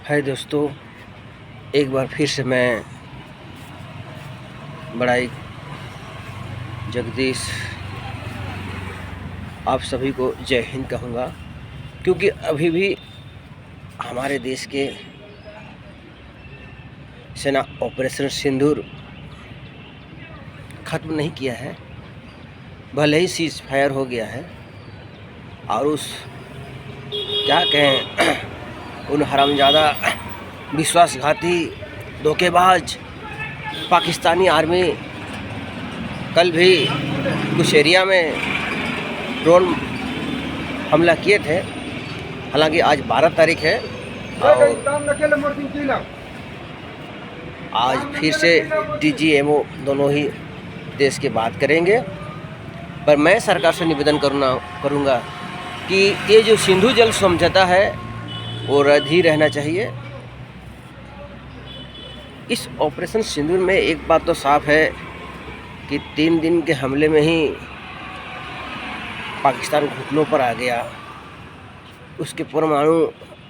हाय दोस्तों, एक बार फिर से मैं बड़ाई जगदीश आप सभी को जय हिंद कहूँगा, क्योंकि अभी भी हमारे देश के सेना ऑपरेशन सिंदूर ख़त्म नहीं किया है। भले ही सीज फायर हो गया है और उस क्या कहें उन हरामजादा विश्वासघाती धोखेबाज पाकिस्तानी आर्मी कल भी कुछ एरिया में ड्रोन हमला किए थे। हालांकि आज 12 तारीख है और आज फिर से DGMO दोनों ही देश की बात करेंगे। पर मैं सरकार से निवेदन करूँगा कि ये जो सिंधु जल समझौता है वो रद्द ही रहना चाहिए। इस ऑपरेशन सिंदूर में एक बात तो साफ है कि 3 दिन के हमले में ही पाकिस्तान घुटनों पर आ गया। उसके परमाणु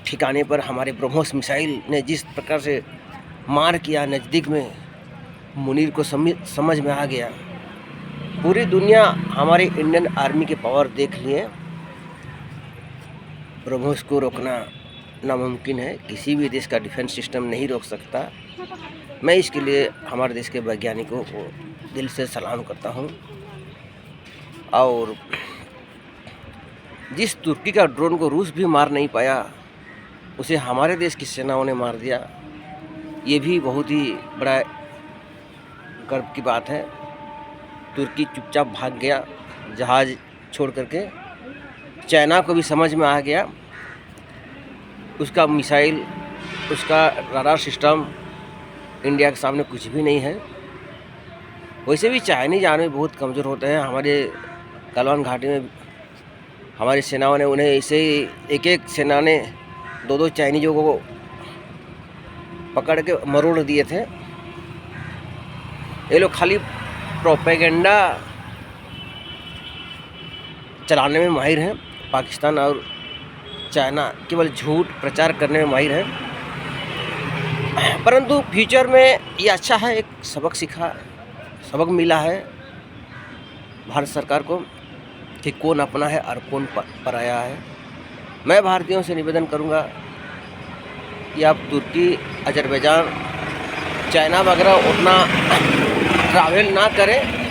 ठिकाने पर हमारे ब्रह्मोस मिसाइल ने जिस प्रकार से मार किया, नज़दीक में मुनीर को समझ में आ गया। पूरी दुनिया हमारे इंडियन आर्मी के पावर देख लिए। ब्रह्मोस को रोकना नामुमकिन है, किसी भी देश का डिफेंस सिस्टम नहीं रोक सकता। मैं इसके लिए हमारे देश के वैज्ञानिकों को दिल से सलाम करता हूं। और जिस तुर्की का ड्रोन को रूस भी मार नहीं पाया, उसे हमारे देश की सेनाओं ने मार दिया। ये भी बहुत ही बड़ा गर्व की बात है। तुर्की चुपचाप भाग गया जहाज़ छोड़ करके। चाइना को भी समझ में आ गया, उसका मिसाइल, उसका रडार सिस्टम इंडिया के सामने कुछ भी नहीं है। वैसे भी चाइनीज आर्मी बहुत कमज़ोर होते हैं। हमारे गलवान घाटी में हमारी सेनाओं ने उन्हें ऐसे ही एक सेना ने 2 चाइनीज़ों को पकड़ के मरोड़ दिए थे। ये लोग खाली प्रोपेगेंडा चलाने में माहिर हैं। पाकिस्तान और चाइना केवल झूठ प्रचार करने में माहिर है। परंतु फ्यूचर में ये अच्छा है, एक सबक मिला है भारत सरकार को कि कौन अपना है और कौन पराया है। मैं भारतीयों से निवेदन करूंगा कि आप तुर्की, अजरबैजान, चाइना वगैरह उतना ट्रैवल ना करें।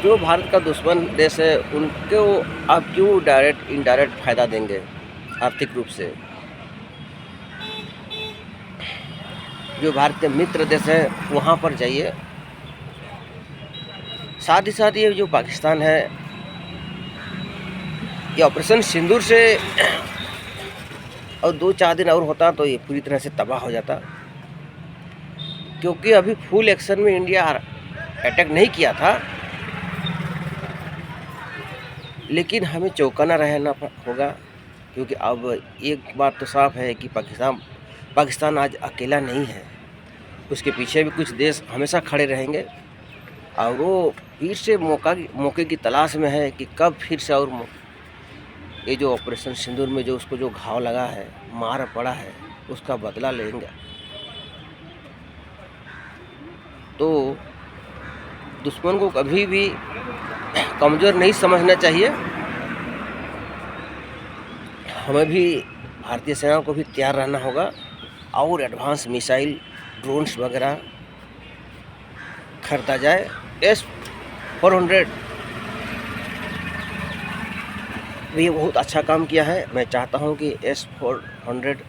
जो भारत का दुश्मन देश है उनको आप क्यों डायरेक्ट इनडायरेक्ट फ़ायदा देंगे आर्थिक रूप से। जो भारत के मित्र देश है वहाँ पर जाइए। साथ ही साथ ये जो पाकिस्तान है, ये ऑपरेशन सिंदूर से और 2-4 दिन और होता तो ये पूरी तरह से तबाह हो जाता। क्योंकि अभी फुल एक्शन में इंडिया अटैक नहीं किया था, लेकिन हमें चौकन्ना रहना होगा। क्योंकि अब एक बात तो साफ है कि पाकिस्तान आज अकेला नहीं है। उसके पीछे भी कुछ देश हमेशा खड़े रहेंगे और वो फिर से मौके की तलाश में है कि कब फिर से और ये जो ऑपरेशन सिंदूर में जो उसको जो घाव लगा है, मार पड़ा है, उसका बदला लेंगे। तो दुश्मन को कभी भी कमज़ोर नहीं समझना चाहिए। हमें भी भारतीय सेना को भी तैयार रहना होगा और एडवांस मिसाइल, ड्रोन्स वगैरह खरीदा जाए। S-400 भी बहुत अच्छा काम किया है। मैं चाहता हूं कि S-400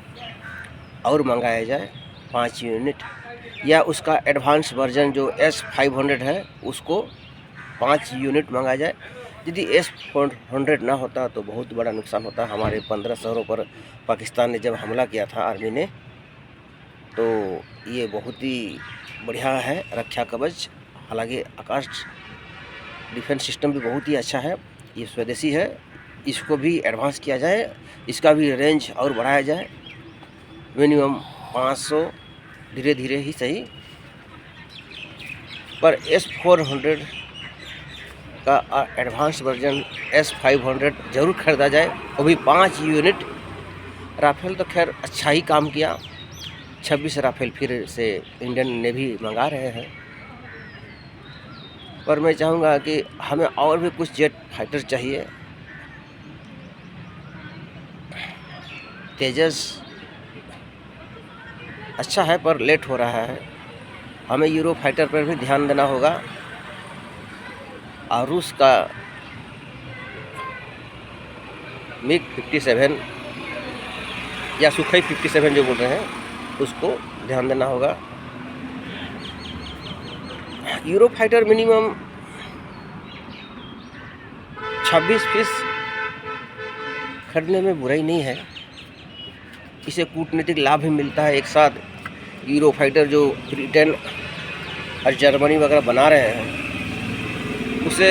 और मंगाया जाए 5 यूनिट, या उसका एडवांस वर्जन जो S-500 है उसको 5 यूनिट मंगाया जाए। यदि S-400 ना होता तो बहुत बड़ा नुकसान होता। हमारे 15 शहरों पर पाकिस्तान ने जब हमला किया था आर्मी ने, तो ये बहुत ही बढ़िया है रक्षा कवच। हालांकि आकाश डिफेंस सिस्टम भी बहुत ही अच्छा है, ये स्वदेशी है। इसको भी एडवांस किया जाए, इसका भी रेंज और बढ़ाया जाए। मिनिमम 500, धीरे धीरे ही सही, पर S-400 का एडवांस वर्जन S-500 ज़रूर खरीदा जाए, वो भी 5 यूनिट। राफेल तो खैर अच्छा ही काम किया, 26 राफेल फिर से इंडियन नेवी मंगा रहे हैं। पर मैं चाहूँगा कि हमें और भी कुछ जेट फाइटर चाहिए। तेजस अच्छा है पर लेट हो रहा है। हमें यूरो फाइटर पर भी ध्यान देना होगा। और रूस का मिग 57 या सुखई 57 जो बोल रहे हैं उसको ध्यान देना होगा। यूरो फाइटर मिनिमम 26 पीस खरीदने में बुराई नहीं है। इसे कूटनीतिक लाभ भी मिलता है एक साथ। यूरो फाइटर जो ब्रिटेन और जर्मनी वगैरह बना रहे हैं उसे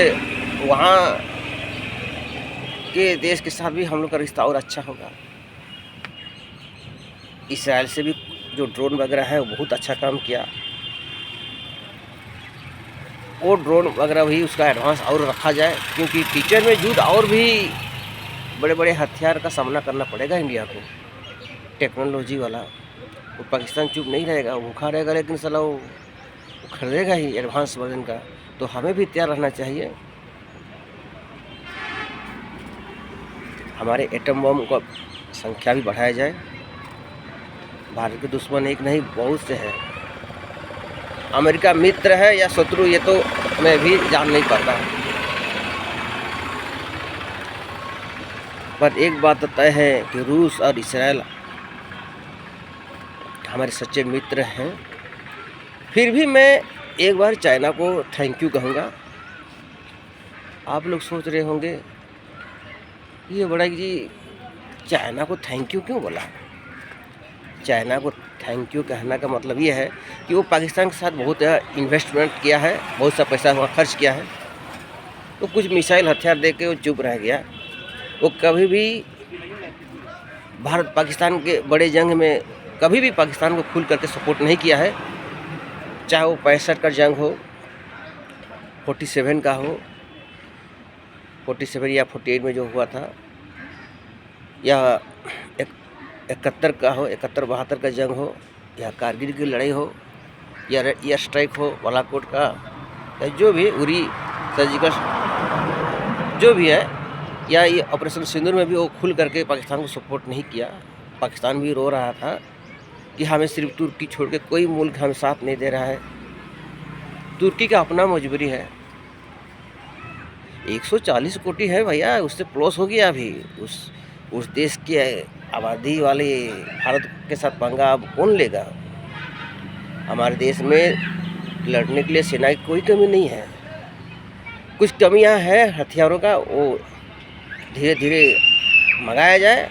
वहाँ के देश के साथ भी हम लोग का रिश्ता और अच्छा होगा। इसराइल से भी जो ड्रोन वगैरह है वो बहुत अच्छा काम किया। वो ड्रोन वगैरह भी उसका एडवांस और रखा जाए, क्योंकि फ्यूचर में युद्ध और भी बड़े बड़े हथियार का सामना करना पड़ेगा इंडिया को, टेक्नोलॉजी वाला। वो पाकिस्तान चुप नहीं रहेगा, वो भूखा रहेगा, लेकिन साला वो खरीदेगा ही एडवांस वर्जन का। तो हमें भी तैयार रहना चाहिए। हमारे एटम बम का संख्या भी बढ़ाया जाए। भारत के दुश्मन एक नहीं बहुत से हैं। अमेरिका मित्र है या शत्रु ये तो मैं भी जान नहीं पाता, पर एक बात तो तय है कि रूस और इसराइल हमारे सच्चे मित्र हैं। फिर भी मैं एक बार चाइना को थैंक यू कहूँगा। आप लोग सोच रहे होंगे ये बड़ा जी चाइना को थैंक यू क्यों बोला। चाइना को थैंक यू कहने का मतलब ये है कि वो पाकिस्तान के साथ बहुत इन्वेस्टमेंट किया है, बहुत सा पैसा वहाँ खर्च किया है। तो कुछ मिसाइल हथियार दे के वो चुप रह गया। वो कभी भी भारत पाकिस्तान के बड़े जंग में कभी भी पाकिस्तान को खुल करके सपोर्ट नहीं किया है। चाहे वो 65 का जंग हो, 47 का हो, 47 या 48 में जो हुआ था, या 71 का हो, 71-72 का जंग हो, या कारगिल की लड़ाई हो, या एयर स्ट्राइक हो बालाकोट का, या जो भी उरी सर्जिकल जो भी है, या ये ऑपरेशन सिंदूर में भी वो खुल करके पाकिस्तान को सपोर्ट नहीं किया। पाकिस्तान भी रो रहा था कि हमें सिर्फ तुर्की छोड़ के कोई मुल्क हमें साथ नहीं दे रहा है। तुर्की का अपना मजबूरी है। 140 कोटी है भैया, उससे प्लस हो गया अभी। उस देश की आबादी वाले भारत के साथ पंगा अब कौन लेगा। हमारे देश में लड़ने के लिए सेना की कोई कमी नहीं है। कुछ कमियां हैं हथियारों का, वो धीरे धीरे मंगाया जाए।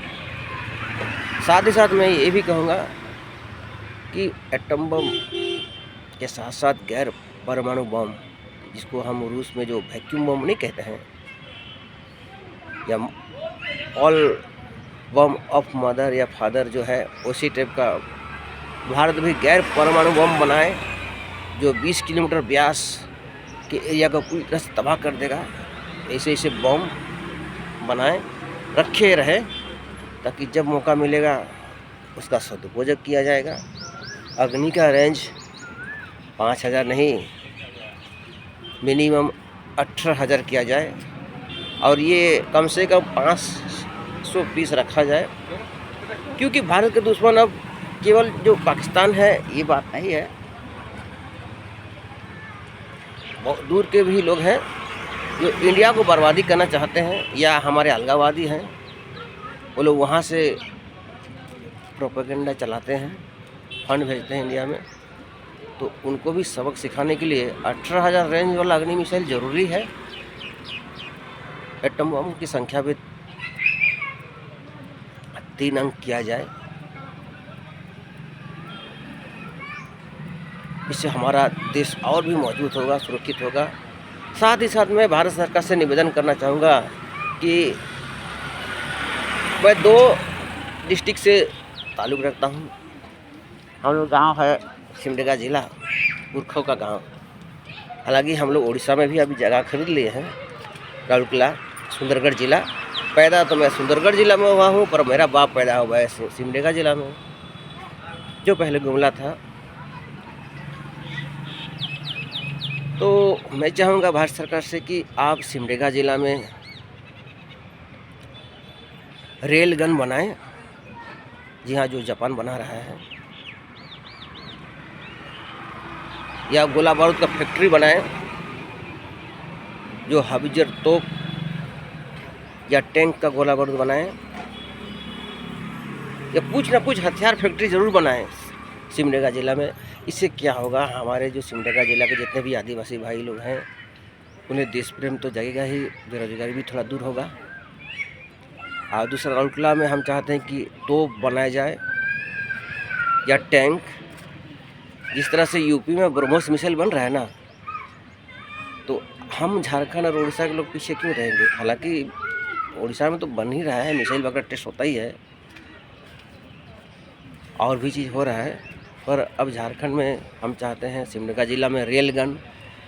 साथ ही साथ मैं ये भी कहूँगा कि एटम बम के साथ साथ गैर परमाणु बम, जिसको हम रूस में जो वैक्यूम बम नहीं कहते हैं, या ऑल बम ऑफ मदर या फादर जो है, उसी टाइप का भारत भी गैर परमाणु बम बनाए जो 20 किलोमीटर व्यास के एरिया को पूरी तरह से तबाह कर देगा। ऐसे ऐसे बम बनाए रखे रहे, ताकि जब मौका मिलेगा उसका सदुपयोग किया जाएगा। अग्नि का रेंज 5000 नहीं, मिनिमम 18,000 किया जाए, और ये कम से कम 500 पीस रखा जाए, क्योंकि भारत के दुश्मन अब केवल जो पाकिस्तान है ये बात नहीं है। बहुत दूर के भी लोग हैं जो इंडिया को बर्बादी करना चाहते हैं, या हमारे अलगावादी हैं। वो लोग वहाँ से प्रोपेगेंडा चलाते हैं, फंड भेजते हैं इंडिया में। तो उनको भी सबक सिखाने के लिए 18,000 रेंज वाला अग्नि मिसाइल ज़रूरी है। एटम बम की संख्या भी 3 अंक किया जाए। इससे हमारा देश और भी मजबूत होगा, सुरक्षित होगा। साथ ही साथ मैं भारत सरकार से निवेदन करना चाहूँगा कि मैं 2 डिस्ट्रिक्ट से ताल्लुक़ रखता हूँ। हम लोग गाँव है सिमडेगा ज़िला, उर्खव का गांव। हालांकि हम लोग उड़ीसा में भी अभी जगह खरीद लिए हैं, राउरकेला सुंदरगढ़ ज़िला। पैदा तो मैं सुंदरगढ़ ज़िला में हुआ हूँ, पर मेरा बाप पैदा हुआ है सिमडेगा ज़िला में, जो पहले गुमला था। तो मैं चाहूँगा भारत सरकार से कि आप सिमडेगा ज़िला में रेल गन बनाएं। जी हाँ, जो जापान बना रहा है, या गोला बारूद का फैक्ट्री बनाएं, जो हाविजर तोप या टैंक का गोला बारूद बनाएं, या कुछ ना कुछ हथियार फैक्ट्री ज़रूर बनाएं सिमडेगा ज़िला में। इससे क्या होगा, हमारे जो सिमडेगा ज़िला के जितने भी आदिवासी भाई लोग हैं, उन्हें देश प्रेम तो जगेगा ही, बेरोजगारी भी थोड़ा दूर होगा। और दूसरा, राउरकेला में हम चाहते हैं कि तोप बनाया जाए या टैंक। जिस तरह से यूपी में ब्रह्मोस मिसाइल बन रहा है ना, तो हम झारखंड और उड़ीसा के लोग पीछे क्यों रहेंगे? हालांकि उड़ीसा में तो बन ही रहा है, मिसाइल वगैरह टेस्ट होता ही है, और भी चीज़ हो रहा है। पर अब झारखंड में हम चाहते हैं सिमडेगा ज़िला में रेल गन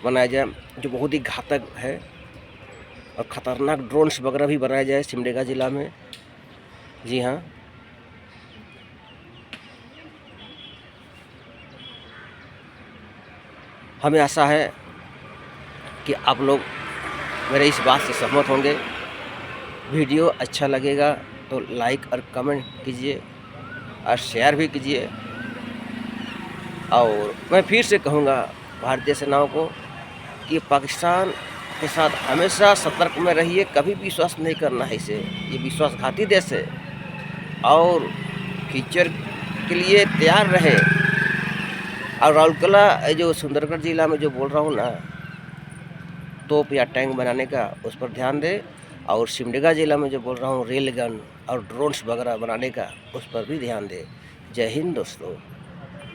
बनाया जाए, जो बहुत ही घातक है, और ख़तरनाक ड्रोन्स वगैरह भी बनाया जाए सिमडेगा ज़िला में। जी हाँ, हमें आशा है कि आप लोग मेरे इस बात से सहमत होंगे। वीडियो अच्छा लगेगा तो लाइक और कमेंट कीजिए और शेयर भी कीजिए। और मैं फिर से कहूँगा भारतीय सेनाओं को कि पाकिस्तान के साथ हमेशा सतर्क में रहिए, कभी भी विश्वास नहीं करना है इसे। ये विश्वासघाती देश है, और फ्यूचर के लिए तैयार रहे। और राउरकेला जो सुंदरगढ़ ज़िला में जो बोल रहा हूँ ना, तोप या टैंक बनाने का, उस पर ध्यान दें। और सिमडेगा ज़िला में जो बोल रहा हूँ रेल गन और ड्रोन्स वगैरह बनाने का, उस पर भी ध्यान दें। जय हिंद दोस्तों।